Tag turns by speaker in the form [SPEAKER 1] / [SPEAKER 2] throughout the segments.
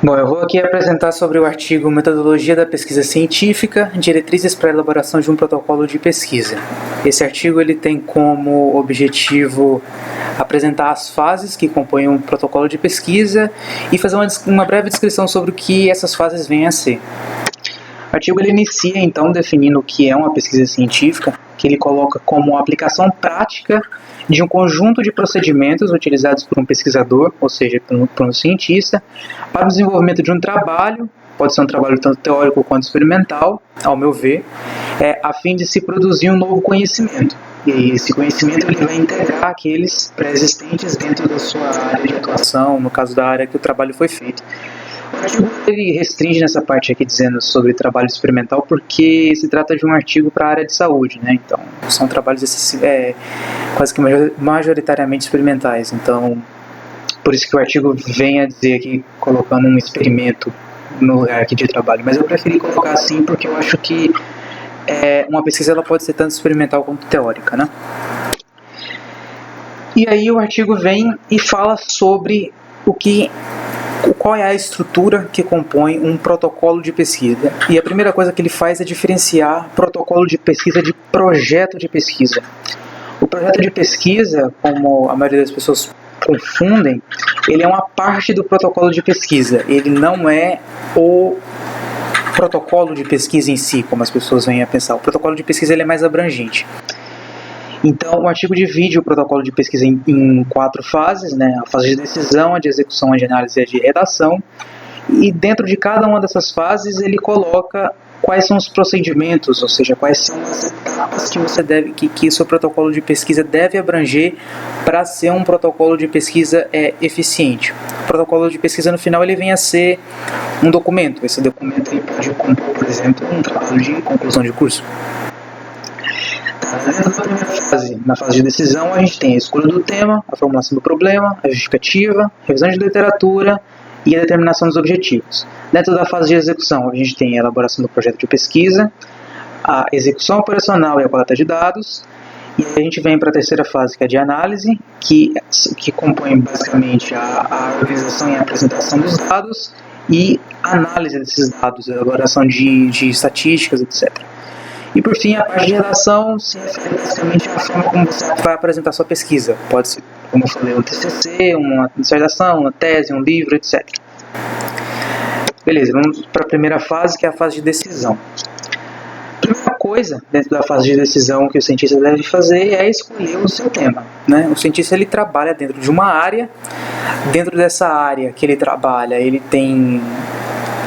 [SPEAKER 1] Bom, eu vou aqui apresentar sobre o artigo Metodologia da Pesquisa Científica, Diretrizes para a Elaboração de um Protocolo de Pesquisa. Esse artigo ele tem como objetivo apresentar as fases que compõem um protocolo de pesquisa e fazer uma breve descrição sobre o que essas fases vêm a ser. O artigo ele inicia então definindo o que é uma pesquisa científica, que ele coloca como aplicação prática de um conjunto de procedimentos utilizados por um pesquisador, ou seja, por um cientista, para o desenvolvimento de um trabalho, pode ser um trabalho tanto teórico quanto experimental, ao meu ver, a fim de se produzir um novo conhecimento. E esse conhecimento ele vai integrar aqueles pré-existentes dentro da sua área de atuação, no caso da área que o trabalho foi feito. O artigo ele restringe nessa parte aqui dizendo sobre trabalho experimental porque se trata de um artigo para a área de saúde, né? Então são trabalhos quase que majoritariamente experimentais. Então por isso que o artigo vem a dizer aqui colocando um experimento no lugar aqui de trabalho. Mas eu preferi colocar assim porque eu acho que uma pesquisa ela pode ser tanto experimental quanto teórica, né? E aí o artigo vem e fala sobre qual é a estrutura que compõe um protocolo de pesquisa. E a primeira coisa que ele faz é diferenciar protocolo de pesquisa de projeto de pesquisa. O projeto de pesquisa, como a maioria das pessoas confundem, ele é uma parte do protocolo de pesquisa. Ele não é o protocolo de pesquisa em si, como as pessoas vêm a pensar. O protocolo de pesquisa ele é mais abrangente. Então, o artigo divide o protocolo de pesquisa em 4 fases, né? A fase de decisão, a de execução, a de análise e a de redação. E dentro de cada uma dessas fases, ele coloca quais são os procedimentos, ou seja, quais são as etapas que o seu protocolo de pesquisa deve abranger para ser um protocolo de pesquisa eficiente. O protocolo de pesquisa, no final, ele vem a ser um documento. Esse documento ele pode compor, por exemplo, um trabalho de conclusão de curso. Dentro da primeira fase, na fase de decisão, a gente tem a escolha do tema, a formulação do problema, a justificativa, a revisão de literatura e a determinação dos objetivos. Dentro da fase de execução, a gente tem a elaboração do projeto de pesquisa, a execução operacional e a coleta de dados, e aí a gente vem para a terceira fase, que é a de análise, que compõe basicamente a organização e a apresentação dos dados e a análise desses dados, a elaboração de estatísticas, etc. E por fim, a parte de redação se refere basicamente à forma como você vai apresentar sua pesquisa. Pode ser, como eu falei, um TCC, uma dissertação, uma tese, um livro, etc. Beleza, vamos para a primeira fase, que é a fase de decisão. A primeira coisa dentro da fase de decisão que o cientista deve fazer é escolher o seu tema, né? O cientista ele trabalha dentro de uma área. Dentro dessa área que ele trabalha, ele tem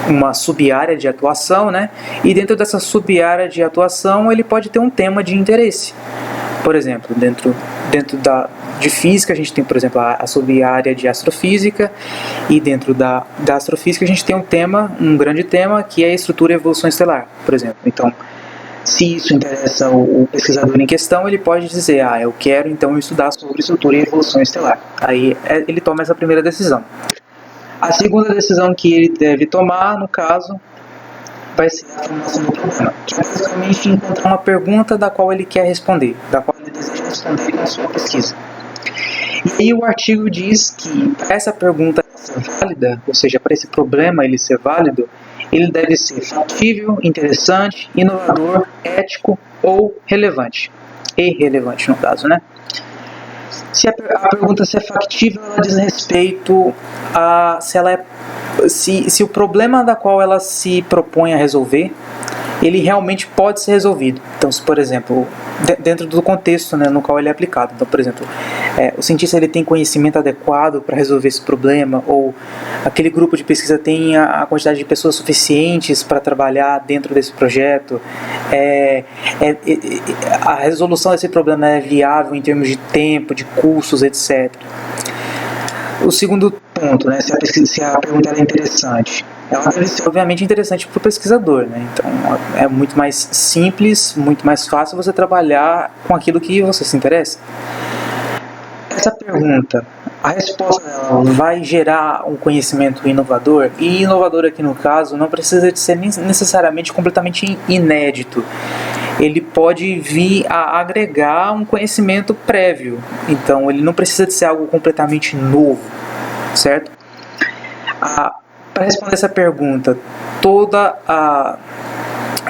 [SPEAKER 1] uma sub-área de atuação, né? E dentro dessa sub-área de atuação ele pode ter um tema de interesse. Por exemplo, dentro de física a gente tem, por exemplo, a sub-área de astrofísica, e dentro da astrofísica a gente tem um grande tema que é a estrutura e evolução estelar, por exemplo. Então, se isso interessa o pesquisador em questão, ele pode dizer, eu quero então estudar sobre estrutura e evolução estelar. Aí ele toma essa primeira decisão. A segunda decisão que ele deve tomar, no caso, vai ser a formulação do problema, que é basicamente encontrar uma pergunta da qual ele quer responder, da qual ele deseja responder com a sua pesquisa. E aí o artigo diz que para essa pergunta ser válida, ou seja, para esse problema ele ser válido, ele deve ser factível, interessante, inovador, ético ou relevante. E relevante no caso, né? Se a pergunta se é factível, ela diz respeito a se o problema da qual ela se propõe a resolver, ele realmente pode ser resolvido. Então, se, por exemplo, dentro do contexto, né, no qual ele é aplicado. Então, por exemplo, o cientista ele tem conhecimento adequado para resolver esse problema, ou aquele grupo de pesquisa tem a quantidade de pessoas suficientes para trabalhar dentro desse projeto, a resolução desse problema é viável em termos de tempo, de custos, etc. O segundo ponto, né, se a pergunta é interessante, ela deve ser obviamente interessante para o pesquisador, né? Então é muito mais simples, muito mais fácil você trabalhar com aquilo que você se interessa. Essa pergunta, a resposta dela vai gerar um conhecimento inovador, e inovador aqui no caso não precisa de ser necessariamente completamente inédito. Ele pode vir a agregar um conhecimento prévio, então ele não precisa de ser algo completamente novo, certo? Para responder essa pergunta,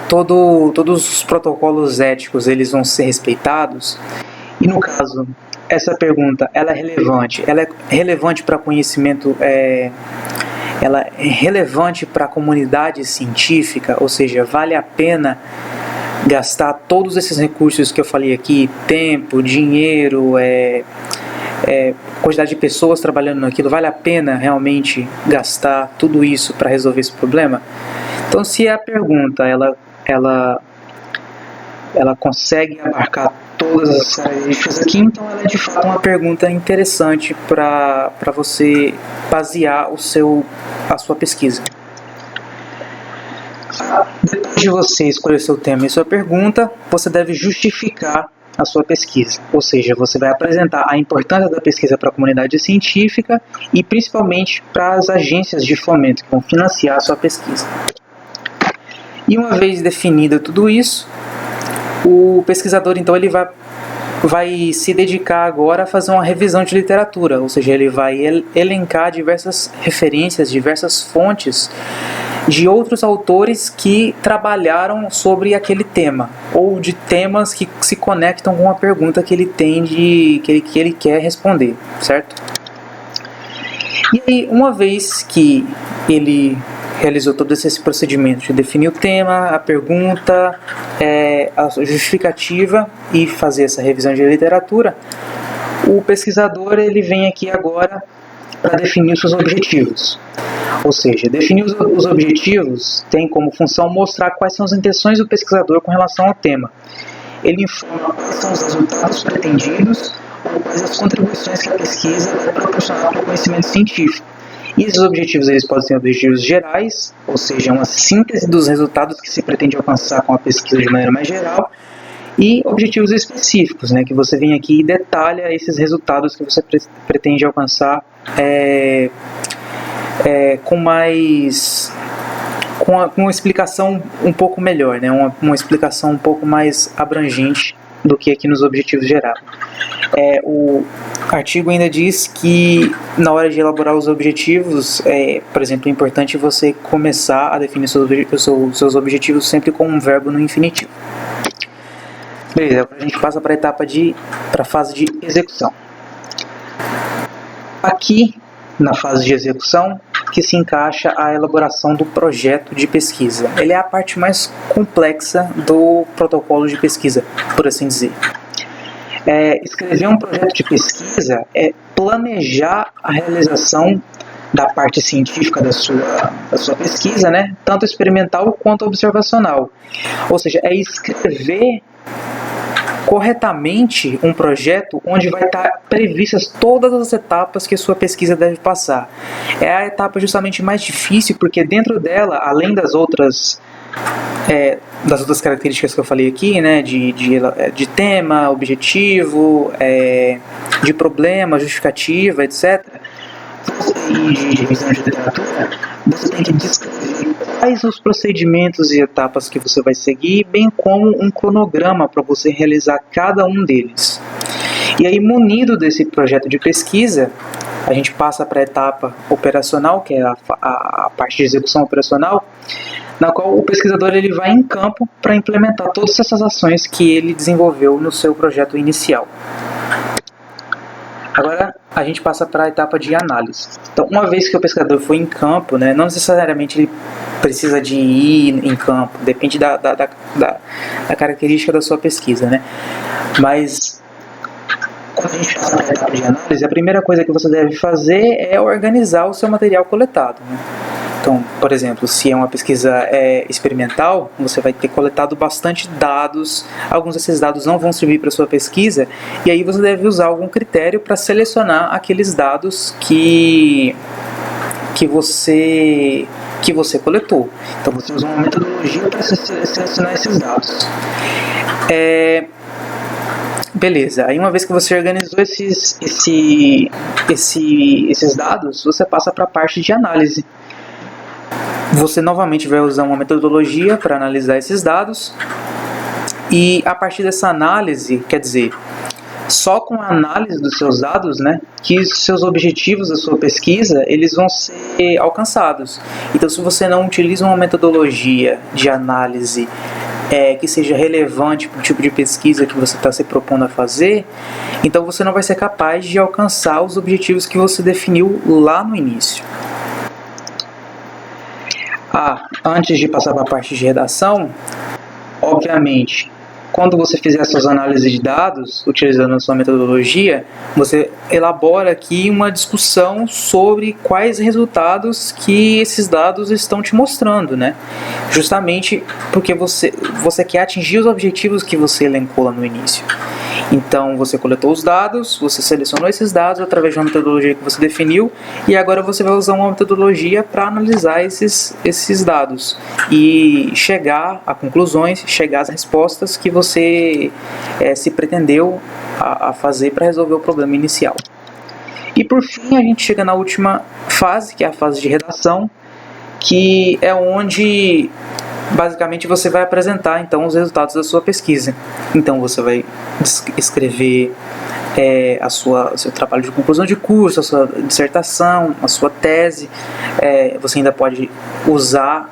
[SPEAKER 1] todos os protocolos éticos eles vão ser respeitados? E no caso, essa pergunta, ela é relevante? Ela é relevante para conhecimento, ela é relevante para a comunidade científica? Ou seja, vale a pena gastar todos esses recursos que eu falei aqui, tempo, dinheiro, quantidade de pessoas trabalhando naquilo, vale a pena realmente gastar tudo isso para resolver esse problema? Então, se a pergunta ela consegue abarcar todas as características aqui, então ela é de fato uma pergunta interessante para você basear a sua pesquisa. Depois de você escolher seu tema e sua pergunta, você deve justificar a sua pesquisa, ou seja, você vai apresentar a importância da pesquisa para a comunidade científica e principalmente para as agências de fomento que vão financiar a sua pesquisa. E uma vez definido tudo isso, o pesquisador então ele vai se dedicar agora a fazer uma revisão de literatura, ou seja, ele vai elencar diversas referências, diversas fontes de outros autores que trabalharam sobre aquele tema, ou de temas que se conectam com a pergunta que ele tem que ele quer responder, certo? E aí, uma vez que ele realizou todo esse procedimento de definir o tema, a pergunta, a justificativa e fazer essa revisão de literatura, o pesquisador ele vem aqui agora para definir os seus objetivos. Ou seja, definir os objetivos tem como função mostrar quais são as intenções do pesquisador com relação ao tema. Ele informa quais são os resultados pretendidos ou quais as contribuições que a pesquisa vai proporcionar para o conhecimento científico. E esses objetivos eles podem ser objetivos gerais, ou seja, uma síntese dos resultados que se pretende alcançar com a pesquisa de maneira mais geral, e objetivos específicos, né, que você vem aqui e detalha esses resultados que você pretende alcançar com uma explicação um pouco melhor, né, uma explicação um pouco mais abrangente do que aqui nos objetivos gerais. O artigo ainda diz que na hora de elaborar os objetivos, por exemplo, é importante você começar a definir seus objetivos sempre com um verbo no infinitivo. Beleza, agora a gente passa para a fase de execução. Aqui, na fase de execução, que se encaixa a elaboração do projeto de pesquisa. Ele é a parte mais complexa do protocolo de pesquisa, por assim dizer. Escrever um projeto de pesquisa é planejar a realização da parte científica da sua pesquisa, né? Tanto experimental quanto observacional. Ou seja, é escrever corretamente um projeto onde vai estar previstas todas as etapas que a sua pesquisa deve passar. É a etapa justamente mais difícil, porque dentro dela, além das outras características que eu falei aqui, né, de tema, objetivo, de problema, justificativa, etc., e de revisão de literatura, você tem que descrever quais os procedimentos e etapas que você vai seguir, bem como um cronograma para você realizar cada um deles. E aí, munido desse projeto de pesquisa, a gente passa para a etapa operacional, que é a parte de execução operacional, na qual o pesquisador ele vai em campo para implementar todas essas ações que ele desenvolveu no seu projeto inicial. Agora a gente passa para a etapa de análise. Então, uma vez que o pesquisador foi em campo, né, não necessariamente ele precisa de ir em campo, depende da característica da sua pesquisa, né? Mas quando a gente passa para a etapa de análise, a primeira coisa que você deve fazer é organizar o seu material coletado, né? Então, por exemplo, se é uma pesquisa experimental, você vai ter coletado bastante dados, alguns desses dados não vão servir para a sua pesquisa, e aí você deve usar algum critério para selecionar aqueles dados que você coletou. Então você usa uma metodologia para selecionar esses dados. Beleza, aí uma vez que você organizou esses dados, você passa para a parte de análise. Você novamente vai usar uma metodologia para analisar esses dados, e a partir dessa análise, quer dizer, só com a análise dos seus dados, né, que seus objetivos da sua pesquisa eles vão ser alcançados. Então, se você não utiliza uma metodologia de análise que seja relevante para o tipo de pesquisa que você está se propondo a fazer, então você não vai ser capaz de alcançar os objetivos que você definiu lá no início. Antes de passar para a parte de redação, obviamente, quando você fizer suas análises de dados, utilizando a sua metodologia, você elabora aqui uma discussão sobre quais resultados que esses dados estão te mostrando, né? Justamente porque você quer atingir os objetivos que você elencou lá no início. Então, você coletou os dados, você selecionou esses dados através de uma metodologia que você definiu, e agora você vai usar uma metodologia para analisar esses dados e chegar a conclusões, chegar às respostas que você se pretendeu a fazer para resolver o problema inicial. E por fim, a gente chega na última fase, que é a fase de redação, que é onde basicamente você vai apresentar então os resultados da sua pesquisa. Então você vai escrever o seu trabalho de conclusão de curso, a sua dissertação, a sua tese. Você ainda pode usar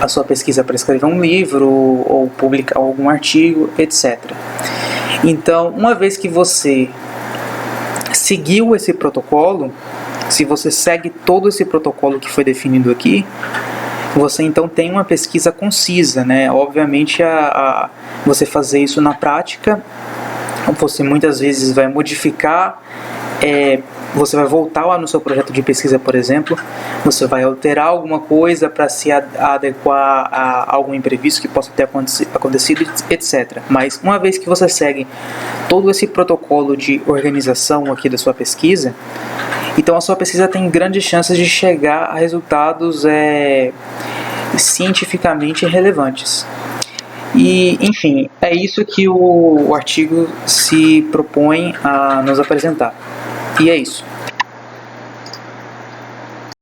[SPEAKER 1] a sua pesquisa para escrever um livro ou publicar algum artigo, etc. Então, uma vez que você seguiu esse protocolo, se você segue todo esse protocolo que foi definido aqui, você então tem uma pesquisa concisa, né? Obviamente, você fazer isso na prática, você muitas vezes vai modificar, você vai voltar lá no seu projeto de pesquisa, por exemplo, você vai alterar alguma coisa para se adequar a algum imprevisto que possa ter acontecido, etc. Mas uma vez que você segue todo esse protocolo de organização aqui da sua pesquisa, então a sua pesquisa tem grandes chances de chegar a resultados cientificamente relevantes. E, enfim, é isso que o artigo se propõe a nos apresentar. E é isso.